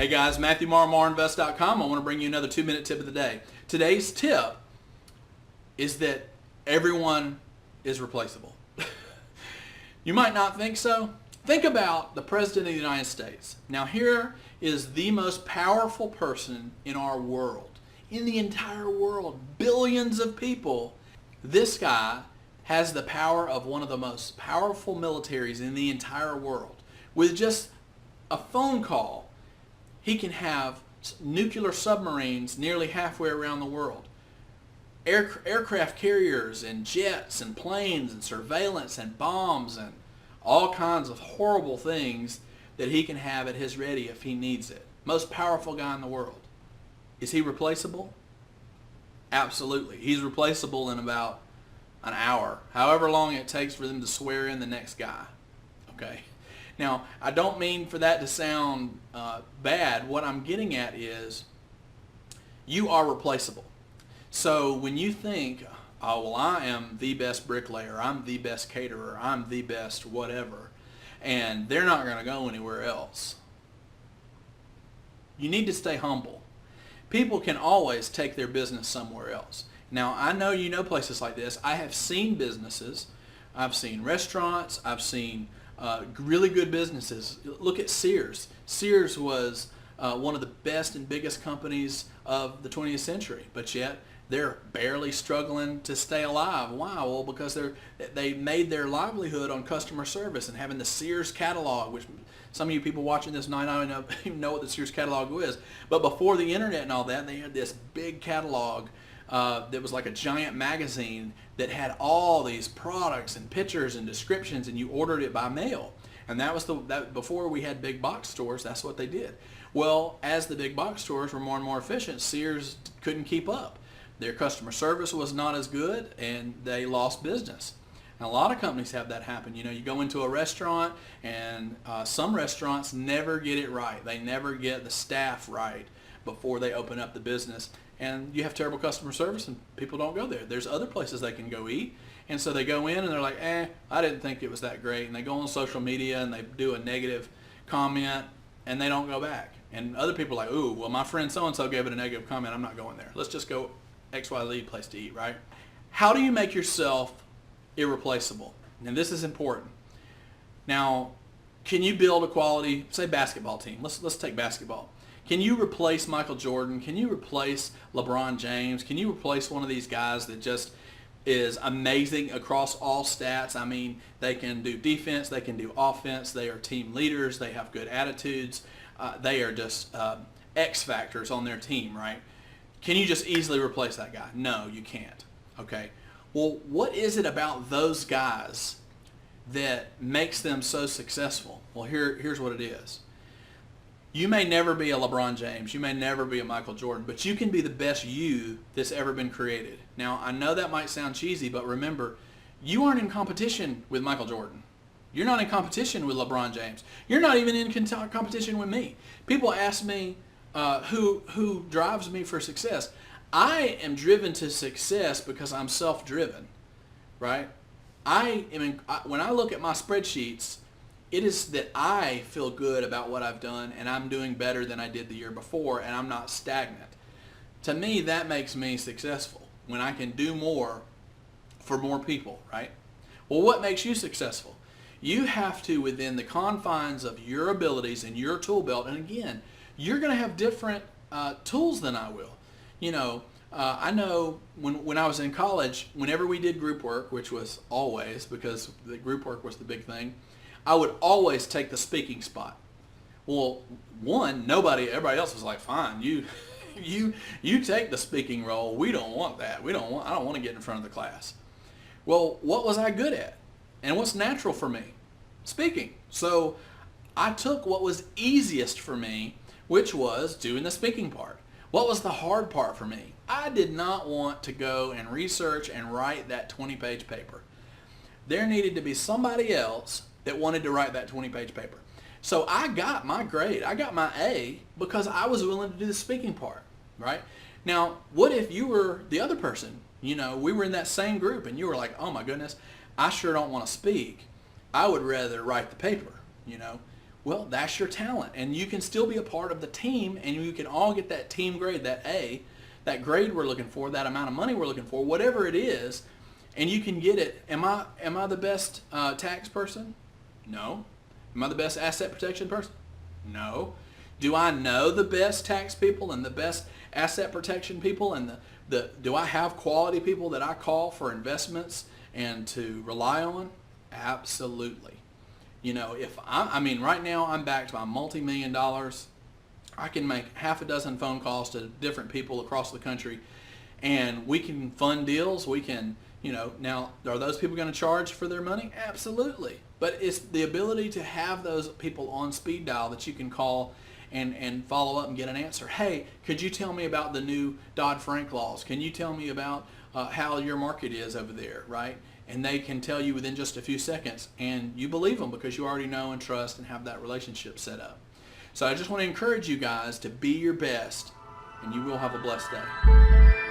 Hey guys, Matthew Morrow, MorrowInvest.com. I want to bring you another 2-minute tip of the day. Today's tip is that everyone is replaceable. You might not think so. Think about the President of the United States. Now here is the most powerful person in our world. In the entire world, billions of people. This guy has the power of one of the most powerful militaries in the entire world. With just a phone call, he can have nuclear submarines nearly halfway around the world. Aircraft carriers and jets and planes and surveillance and bombs and all kinds of horrible things that he can have at his ready if he needs it. Most powerful guy in the world. Is he replaceable? Absolutely. He's replaceable in about an hour, however long it takes for them to swear in the next guy. Okay. Now, I don't mean for that to sound bad. What I'm getting at is you are replaceable. So when you think, oh, well, I am the best bricklayer, I'm the best caterer, I'm the best whatever, and they're not going to go anywhere else, you need to stay humble. People can always take their business somewhere else. Now, I know you know places like this. I have seen businesses. I've seen restaurants. I've seen really good businesses. Look at Sears. Sears was one of the best and biggest companies of the 20th century, but yet they're barely struggling to stay alive. Why? Well, because they made their livelihood on customer service and having the Sears catalog, which some of you people watching this might not even know what the Sears catalog is. But before the internet and all that, they had this big catalog that was like a giant magazine that had all these products and pictures and descriptions, and you ordered it by mail. And that was before we had big box stores. That's what they did. Well, as the big box stores were more and more efficient, Sears couldn't keep up. Their customer service was not as good, and they lost business. And a lot of companies have that happen. You know, you go into a restaurant, and some restaurants never get it right. They never get the staff right before they open up the business. And you have terrible customer service, and people don't go there. There's other places they can go eat. And so they go in, and they're like, I didn't think it was that great. And they go on social media, and they do a negative comment, and they don't go back. And other people are like, ooh, well, my friend so-and-so gave it a negative comment. I'm not going there. Let's just go XYZ place to eat, right? How do you make yourself irreplaceable? And this is important. Now, can you build a quality, say, basketball team? Let's take basketball. Can you replace Michael Jordan? Can you replace LeBron James? Can you replace one of these guys that just is amazing across all stats? I mean, they can do defense, they can do offense, they are team leaders, they have good attitudes, they are just X factors on their team, right? Can you just easily replace that guy? No, you can't. Okay. Well, what is it about those guys that makes them so successful? Well, here's what it is. You may never be a LeBron James. You may never be a Michael Jordan, but you can be the best you that's ever been created. Now, I know that might sound cheesy, but remember, you aren't in competition with Michael Jordan. You're not in competition with LeBron James. You're not even in competition with me. People ask me, who drives me for success? I am driven to success because I'm self-driven, right? When I look at my spreadsheets, it is that I feel good about what I've done, and I'm doing better than I did the year before, and I'm not stagnant. To me, that makes me successful, when I can do more for more people, right? Well, what makes you successful? You have to, within the confines of your abilities and your tool belt, and again, you're going to have different tools than I will. You know, I know when I was in college, whenever we did group work, which was always, because the group work was the big thing, I would always take the speaking spot. Well, everybody else was like, fine, you take the speaking role. We don't want that. I don't want to get in front of the class. Well, what was I good at? And what's natural for me? Speaking. So I took what was easiest for me, which was doing the speaking part. What was the hard part for me? I did not want to go and research and write that 20-page paper. There needed to be somebody else that wanted to write that 20-page paper. So I got my grade. I got my A because I was willing to do the speaking part, right? Now, what if you were the other person? You know, we were in that same group and you were like, oh my goodness, I sure don't want to speak. I would rather write the paper, you know. well, that's your talent. And you can still be a part of the team, and you can all get that team grade, that A, that grade we're looking for, that amount of money we're looking for, whatever it is, and you can get it. Am I the best tax person? No. Am I the best asset protection person? No. Do I know the best tax people and the best asset protection people, and do I have quality people that I call for investments and to rely on? Absolutely. You know, right now I'm backed by multi-million dollars. I can make half a dozen phone calls to different people across the country, and we can fund deals. We can, now are those people going to charge for their money? Absolutely. But it's the ability to have those people on speed dial that you can call and follow up and get an answer. Hey, could you tell me about the new Dodd-Frank laws? Can you tell me about how your market is over there, right? And they can tell you within just a few seconds, and you believe them because you already know and trust and have that relationship set up. So I just want to encourage you guys to be your best, and you will have a blessed day.